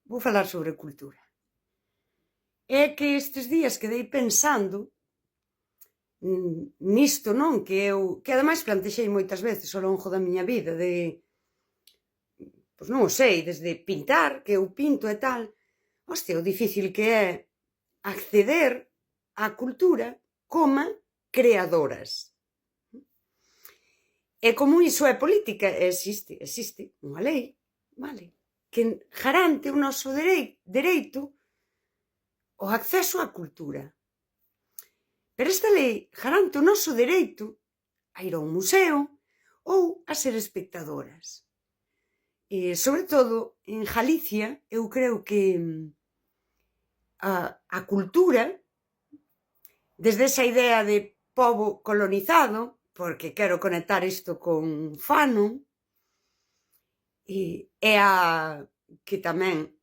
Vou falar sobre cultura. É que estes días quedei pensando nisto, non? Que ademais plantexei moitas veces ao longo da miña vida pois non o sei, desde pintar, que eu pinto e tal. Hostia, o difícil que é acceder á cultura como creadoras. E como iso é política, existe unha lei, vale, que garante o noso dereito ao acceso á cultura. Pero esta lei garante o noso dereito a ir a un museo ou a ser espectadoras. E, sobre todo, en Galicia, eu creo que a cultura, desde esa idea de pobo colonizado, porque quero conectar isto con Fanon, é a que tamén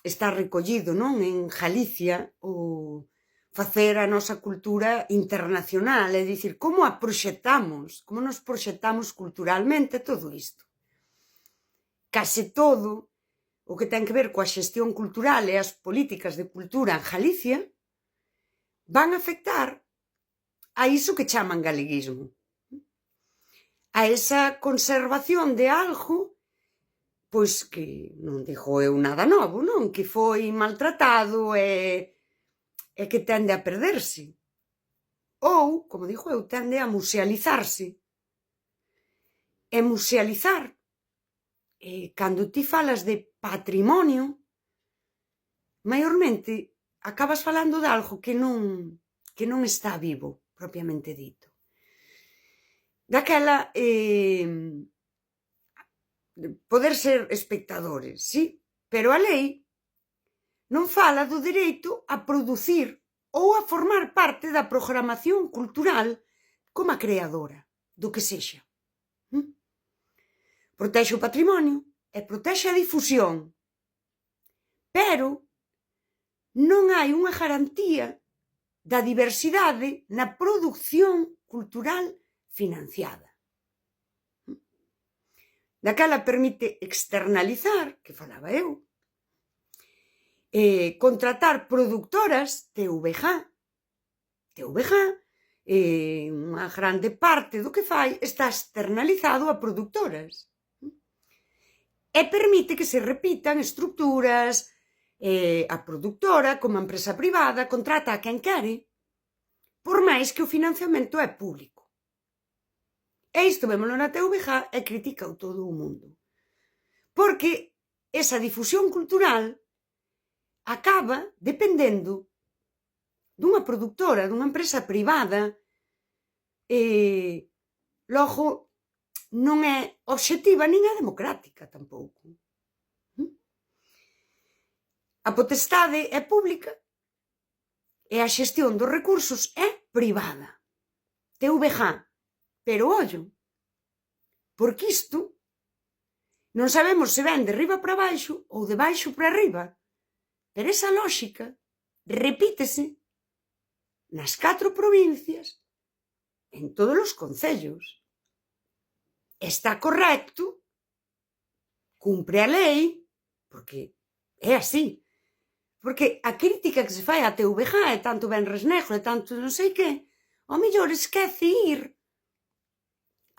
está recollido, non, en Galicia, o facer a nosa cultura internacional, é dicir, como a proxectamos, como nos proxectamos culturalmente todo isto. Case todo o que ten que ver coa xestión cultural e as políticas de cultura en Galicia van a afectar a iso que chaman galeguismo, a esa conservación de algo, pois que non digo eu nada novo, non? Que foi maltratado e que tende a perderse. Ou, como digo eu, tende a musealizarse. E musealizar, cando ti falas de patrimonio, maiormente acabas falando de algo que non está vivo, propiamente dito. Daquela, poder ser espectadores, sí, pero a lei non fala do dereito a producir ou a formar parte da programación cultural como a creadora, do que sexa. Protexe o patrimonio e protexe a difusión, pero non hai unha garantía da diversidade na produción cultural financiada. Daquela permite externalizar, que falaba eu, contratar productoras, TVG, unha grande parte do que fai está externalizado a productoras. E permite que se repitan estructuras, a productora, como a empresa privada, contrata a quen quere, por máis que o financiamento é público. E isto vémolo na TVG e critica todo o mundo. Porque esa difusión cultural acaba dependendo dunha productora, dunha empresa privada, logo non é obxectiva nin é democrática tampouco. A potestade é pública e a xestión dos recursos é privada. TVG. Pero ollo, porque isto non sabemos se ven de riba para baixo ou de baixo para arriba, pero esa lógica repítese nas 4 provincias, en todos os concellos. Está correcto, cumpre a lei, porque é así. Porque a crítica que se fai á TVG é tanto Benres Negro e tanto non sei que, ao mellor esquece ir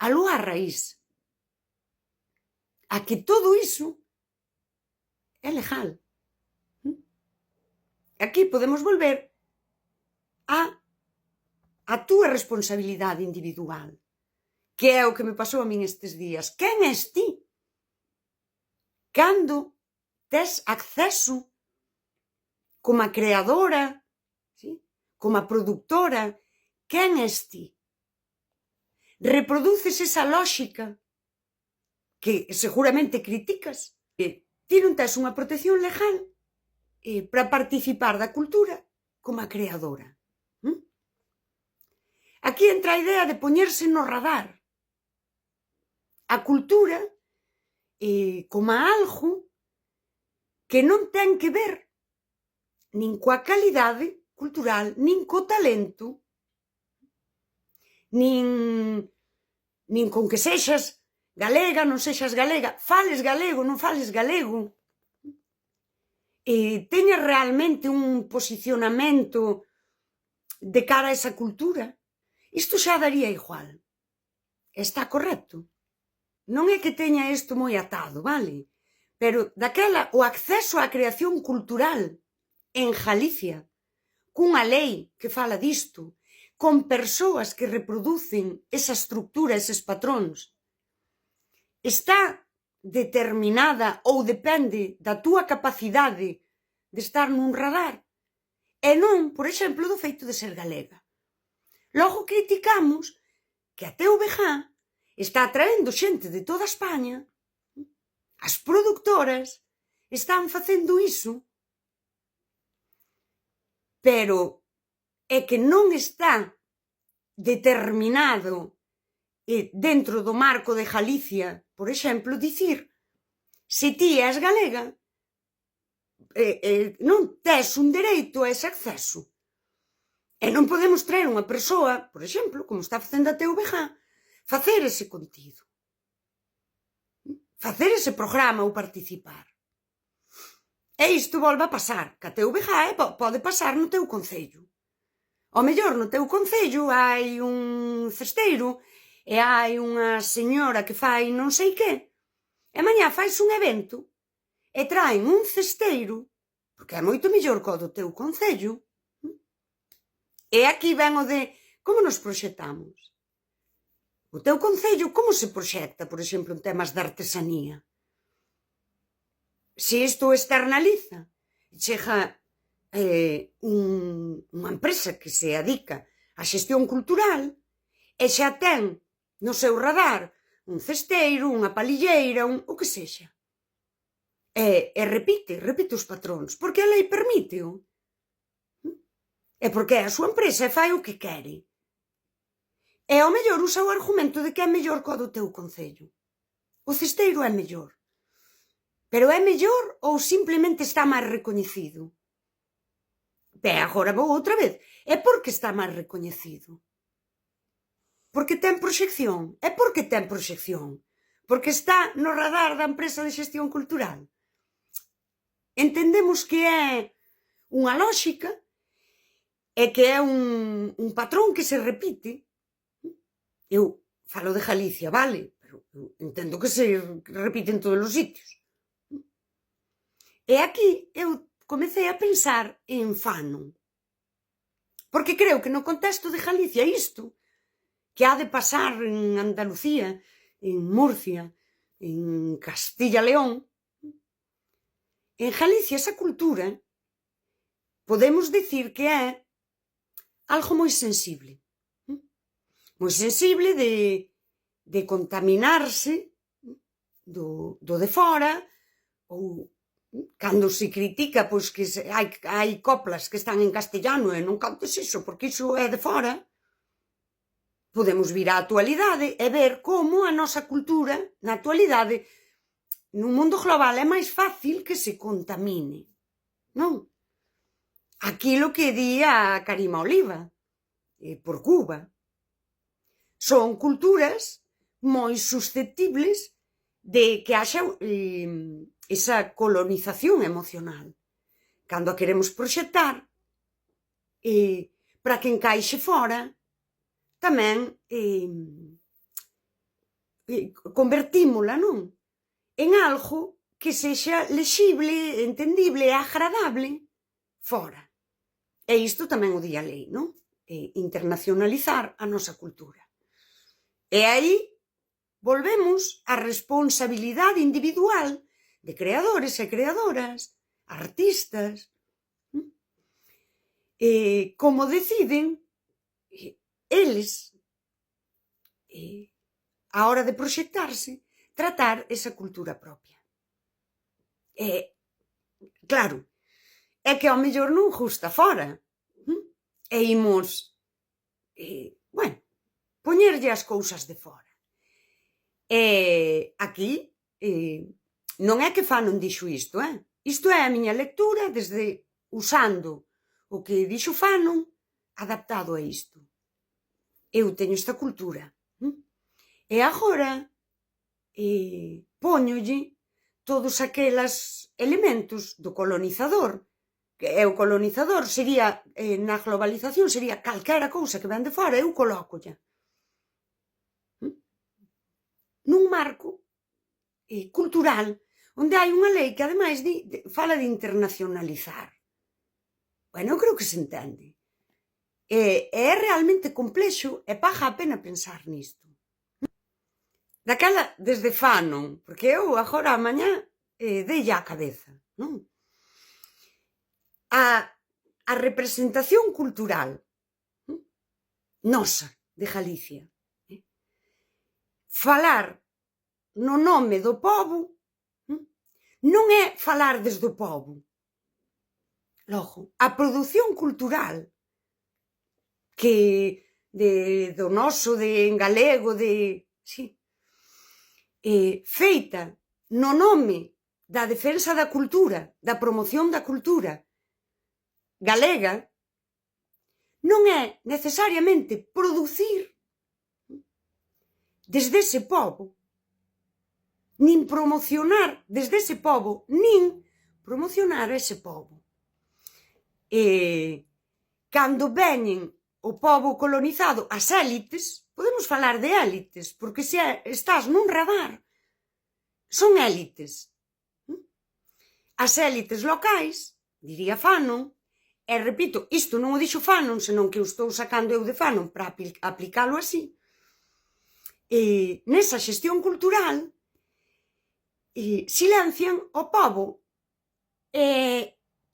aló á raíz, a que todo iso é legal. Aquí podemos volver a túa responsabilidade individual, que é o que me pasou a min estes días. Quen és ti? Cando tes acceso como a creadora, ¿sí? Como a productora, quen és ti? Reproduces esa lógica que seguramente criticas, que ti non tes unha protección legal para participar da cultura como a creadora. Aquí entra a idea de poñerse no radar. A cultura como algo que non ten que ver nin coa calidade cultural, nin co talento, nin con que sexas galega, non sexas galega, fales galego, non fales galego. teña realmente un posicionamento de cara a esa cultura, isto xa daría igual. Está correcto. Non é que teña isto moi atado, vale? Pero daquela, o acceso á creación cultural en Galicia, cunha lei que fala disto, con persoas que reproducen esa estructura, eses patróns, está determinada ou depende da túa capacidade de estar nun radar e non, por exemplo, do feito de ser galega. Logo criticamos que a TVG está atraendo xente de toda España, as produtoras están facendo iso, pero é que non está determinado dentro do marco de Galicia, por exemplo, dicir se ti és galega non tes un dereito a ese acceso. E non podemos traer unha persoa, por exemplo, como está facendo a TVG, facer ese contido, facer ese programa ou participar. E isto volve a pasar, que a TVG pode pasar no teu concello. Ao mellor no teu concello hai un cesteiro e hai unha señora que fai non sei que, e mañá fais un evento e traen un cesteiro, porque é moito mellor que o do teu concello. E aquí ven o de como nos proxectamos. O teu concello como se proxecta, por exemplo, en temas de artesanía? Se isto externaliza, chega unha empresa que se dedica á xestión cultural e xa ten no seu radar un cesteiro, unha palilleira, o que sexa. E repite os patróns, porque a lei permíteo. E porque é a súa empresa e fai o que quere. E ao mellor usa o argumento de que é mellor que o do teu concello. O cesteiro é mellor. Pero é mellor ou simplemente está máis recoñecido? Agora vou outra vez. É porque está máis recoñecido. Porque ten proxección. É porque ten proxección. Porque está no radar da empresa de xestión cultural. Entendemos que é unha lógica e que é un patrón que se repite. Eu falo de Galicia, vale? Pero entendo que se repite en todos os sitios. E aquí eu comecei a pensar en Fano. Porque creo que no contexto de Galicia isto, que ha de pasar en Andalucía, en Murcia, en Castilla-León, en Galicia esa cultura podemos dicir que é algo moi sensible. Moi sensible de contaminarse do de fora, ou cando se critica pois que hai coplas que están en castellano e non cantes iso porque iso é de fora, podemos vir á actualidade e ver como a nosa cultura na actualidade no mundo global é máis fácil que se contamine, non? Aquilo que di a Karima Oliva por Cuba son culturas moi susceptibles de que haxa esa colonización emocional. Cando a queremos proxectar para que encaixe fora, tamén convertímola, non? En algo que sexa lexible, entendible e agradable fora. E isto tamén o di a lei, non? Internacionalizar a nosa cultura. E aí volvemos á responsabilidade individual de creadores e creadoras, artistas, como deciden eles, a hora de proxectarse, tratar esa cultura propia. Claro, é que ao mellor non gusta fora. E imos, poñerlle as cousas de fora. Aquí non é que Fanon dixo isto, isto é a miña lectura desde usando o que dixo Fanon adaptado a isto. Eu teño esta cultura. E agora póñolle todos aqueles elementos do colonizador, e o colonizador sería, na globalización, sería calquera cousa que ven de fora, eu colócolla nun marco cultural, onde hai unha lei que ademais fala de internacionalizar. Bueno, eu creo que se entende. É realmente complexo e paga a pena pensar nisto. Daquela, desde Fanon, porque eu agora a mañá dei a cabeza, non? A representación cultural nosa de Galicia, falar no nome do pobo non é falar desde o pobo. Logo, a produción cultural do noso, en galego, feita no nome da defensa da cultura, da promoción da cultura galega, non é necesariamente producir desde ese pobo, nin promocionar desde ese pobo, nin promocionar ese pobo. Cando veñen o pobo colonizado, as élites, podemos falar de élites, porque se estás nun radar, son élites. As élites locais, diría Fanon, e repito, isto non o dixo Fanon, senón que o estou sacando eu de Fanon para aplicalo así, nesa xestión cultural silencian o pobo,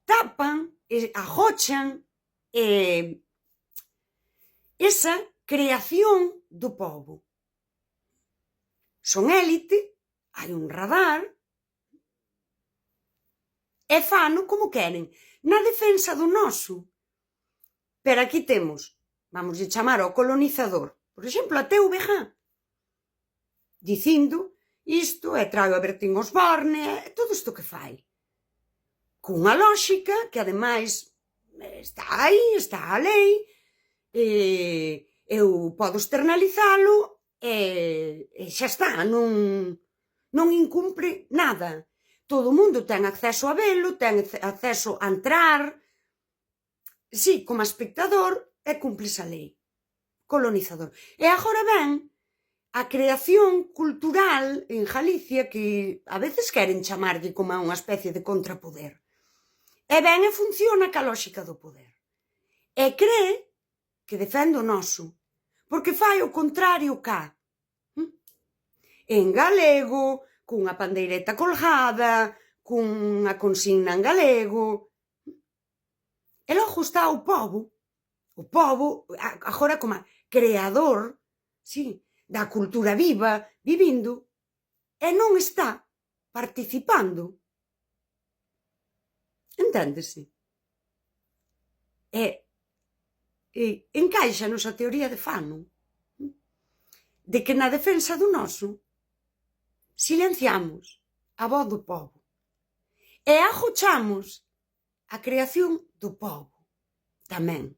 tapan, agochan esa creación do pobo. Son élite, hai un radar, e fano como queren, na defensa do noso. Pero aquí temos, vamos a chamar ao colonizador, por exemplo, a TVG, dicindo isto, e traio a Bertín Osborne, e todo isto que fai. Cunha lógica que, ademais, está aí, está a lei, eu podo externalizalo, e xa está, non incumpre nada. Todo o mundo ten acceso a velo, ten acceso a entrar, sí, como espectador, e cumples a lei. Colonizador. E agora ven a creación cultural en Galicia, que a veces queren chamarlle como a unha especie de contrapoder. E ven e funciona ca lógica do poder. E cree que defende o noso, porque fai o contrario cá. En galego, cunha pandeireta colgada, cunha consigna en galego. E logo está o pobo, agora como creador, sí, da cultura viva, vivindo, e non está participando. Enténdese? E encaixa nosa teoría de Fanon, de que na defensa do noso silenciamos a voz do pobo e agochamos a creación do pobo tamén,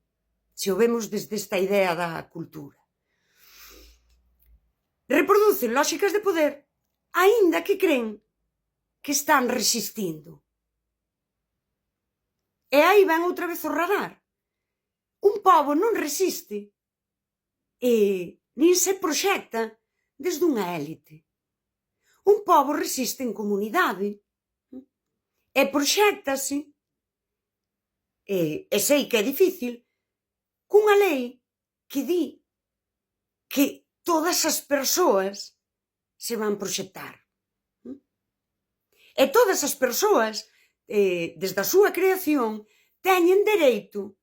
se o vemos desde esta idea da cultura. Reproducen lógicas de poder, aínda que creen que están resistindo. E aí ven outra vez o radar. Un pobo non resiste nin se proxecta desde unha élite. Un pobo resiste en comunidade e proxéctase, e sei que é difícil, cunha lei que di que todas as persoas se van proxectar. E todas as persoas, desde a súa creación, teñen dereito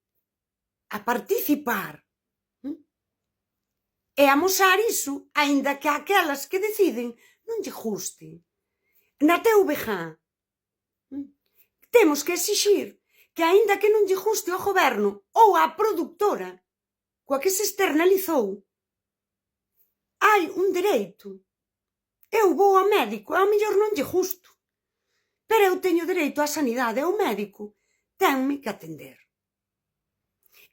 a participar e a amosar iso, aínda que aquelas que deciden non lle guste. Na TVG temos que exixir que, aínda que non lle guste ao goberno ou á produtora coa que se externalizou, hai un dereito. Eu vou ao médico, ao mellor non lle gusto, pero eu teño dereito á sanidade, e o médico tenme que atender.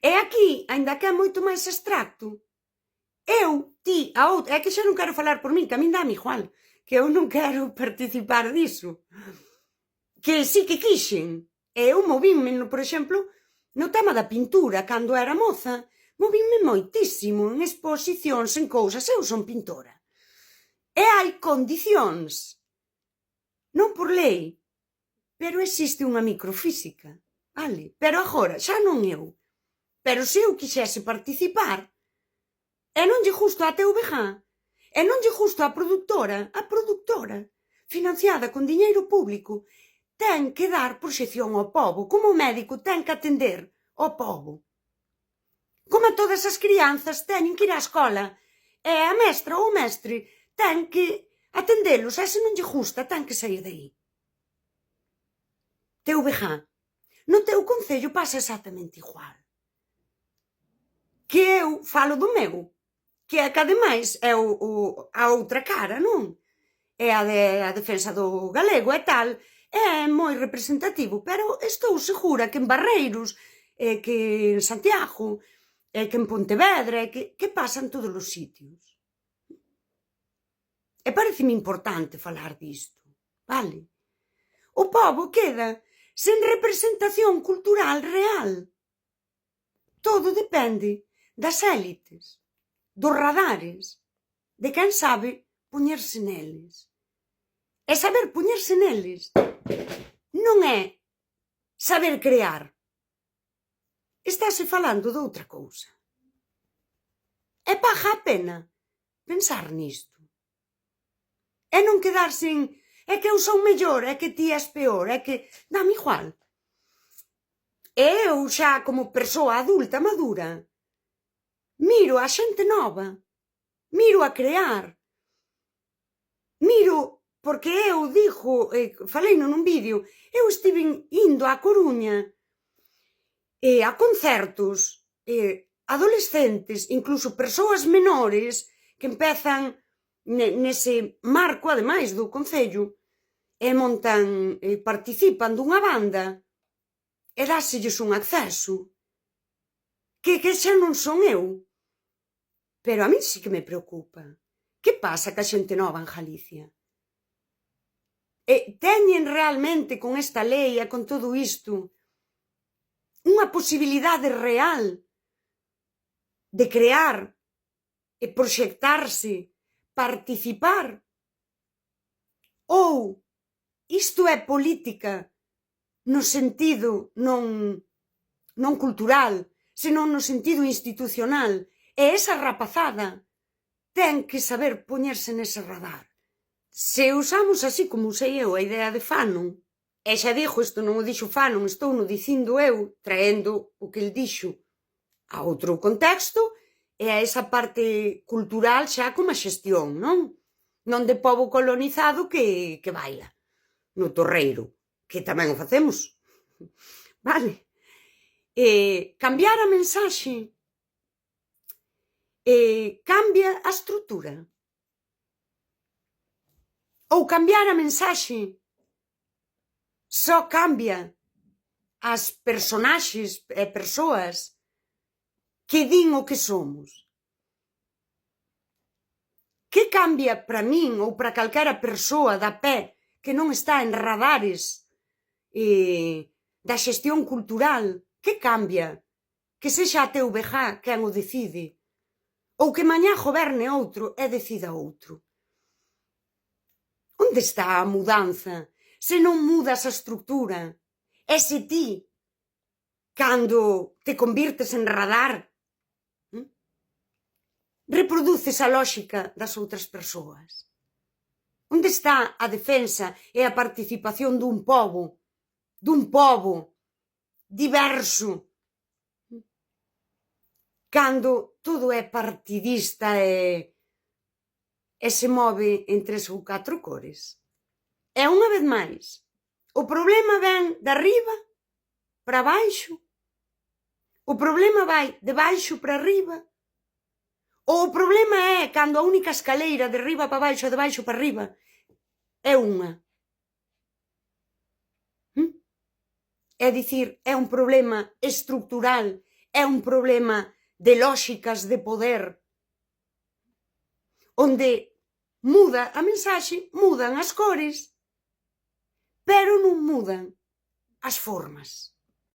E aquí, aínda que é moito máis abstracto, eu, ti, a outra, é que xa non quero falar por min, que a min dá-me igual, que eu non quero participar diso. Que sí que quixen. E eu movínme, por exemplo, no tema da pintura, cando era moza, movínme moitísimo en exposicións, en cousas. Eu son pintora. E hai condicións, non por lei, pero existe unha microfísica, vale? Pero agora, xa non eu. Pero se eu quixese participar, e non lle justo a TVG, e non lle justo a produtora, financiada con diñeiro público, ten que dar proxección ao pobo, como o médico ten que atender ao pobo. Como todas as crianzas teñen que ir á escola, e a mestra ou o mestre ten que atendelos, e se non lle justa, ten que sair de aí. TVG. No teu concello pasa exactamente igual. Que eu falo do meu, que é que ademais é a outra cara, non? É a defensa do galego e tal, é moi representativo, pero estou segura que en Barreiros, que en Santiago, que en Pontevedra, que pasa en todos os sitios. E pareceme importante falar disto, vale? O pobo queda sen representación cultural real. Todo depende das élites, dos radares, de quen sabe poñerse neles. E saber poñerse neles non é saber crear. Estáse falando de outra cousa. E paga a pena pensar nisto. E non quedarse en é que eu son mellor, é que ti és peor, é que dame igual. E eu xa como persoa adulta madura miro a xente nova, miro a crear, miro, porque eu digo, falei nun vídeo, eu estive indo á Coruña a concertos, adolescentes, incluso persoas menores que empezan nese marco, ademais do concello, e montan, participan dunha banda e dáselles un acceso que xa non son eu. Pero a mí sí que me preocupa. Que pasa ca xente nova en Galicia? Teñen realmente con esta lei e con todo isto unha posibilidade real de crear e proxectarse, participar? Ou isto é política no sentido non cultural, senón no sentido institucional? E esa rapazada ten que saber poñerse nese radar. Se usamos así como usei eu a idea de Fanon, e xa digo, isto non o dixo Fanon, estou no dicindo eu, traendo o que el dixo a outro contexto, e a esa parte cultural xa como a xestión, non? Non de pobo colonizado que baila no torreiro, que tamén o facemos. Vale? Cambiar a mensaxe cambia a estrutura. Ou cambiar a mensaxe só cambia as personaxes e persoas que din o que somos. Que cambia para min ou para calquera persoa da pé que non está en radares da xestión cultural? Que cambia? Que sexa a TVG quen o decide? Ou que mañá goberne outro e decida outro? Onde está a mudanza se non mudas a estrutura? E se ti, cando te convirtes en radar, reproduces a lóxica das outras persoas? Onde está a defensa e a participación dun pobo diverso, cando todo é partidista e se move en 3 ou 4 cores? E unha vez máis, o problema ven de arriba para baixo? O problema vai de baixo para arriba? Ou o problema é cando a única escaleira de arriba para baixo e de baixo para arriba é unha? É dicir, é un problema estructural, é un problema de lóxicas de poder, onde muda a mensaxe, mudan as cores, pero non mudan as formas.